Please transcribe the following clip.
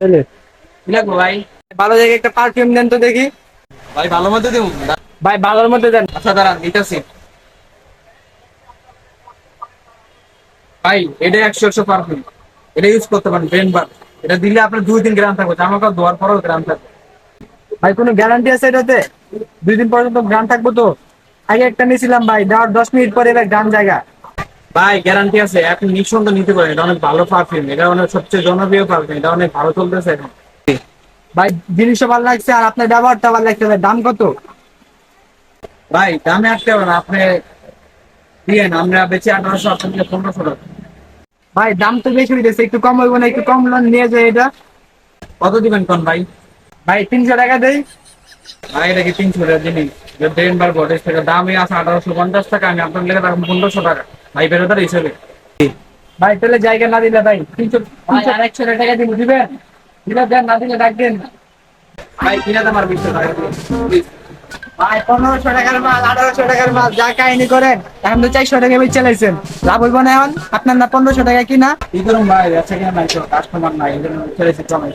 কি লাগবো ভাই? ভালো জায়গায় একটা পারফিউম দেন তো দেখি। ভাই ভালো মতো দিব। ভাই ভালোর মধ্যে দেন। আচ্ছা দাঁড়ান দিতেছি। ভাই এটা 100 পারফিউম, এটা ইউজ করতে পারেন ব্রেন বার। এটা দিলে আপনার 2-3 গ্রাম থাকবে, জামা কাপড় ধোয়ার পরেও গ্রাম থাকবে। ভাই কোনো গ্যারান্টি আছে এটাতে? 2 দিন পর্যন্ত গান থাকবো তো? আগে একটা নিয়েছিলাম ভাই, দেওয়ার 10 মিনিট পরে এবার গান জায়গা। ভাই গ্যারান্টি আছে, আপনি নিঃসন্দেহে নিতে পারেন। এটা অনেক ভালো পারফিউম, এটা অনেক সবচেয়ে জনপ্রিয় পারফিউম, এটা অনেক ভালো চলতেছে এখন। ভাই জিনিসও ভালো লাগছে আর আপনার ব্যবহারটা ভালো লাগছে। ভাই দাম কত? ভাই দামে আসতে হবে না, আপনি দিয়েন, আমরা বেশি 1800, আপনি দিলে 1500 টাকা। ভাই দাম তো বেশি হইতেছে, একটু কম হইব না? একটু কম লোন নিয়ে যায় এটা। কত দিবেন কোন ভাই? ভাই 300 টাকা দেই। ভাই এটা কি 300 টাকা জিনিস? ব্রেন বার বডিস থেকে দামই আছে 1850 টাকা, আমি আপনার লেগে রাখবো 1500 টাকা। ভাই বেরোতার হিসেবে। ভাই তাহলে জায়গা না দিলে ভাই 300 আর 100 টাকা দিব, দিবেন? দিলে দেন, না দিলে ডাক দেন। ভাই কিনা দাম আর 20 টাকা প্লিজ। ভাই 1500 টাকার মাল, 1800 টাকার মাল, যা কাহিনী করেন। এখন তো 400 টাকা বেচে চালাইছেন, লাভ হইব না এখন আপনার? না 1500 টাকা কিনা। কি করুন ভাই, আচ্ছা কিনা নাই, কাস্টমার নাই, এই জন্য ছেড়েছি কমাই।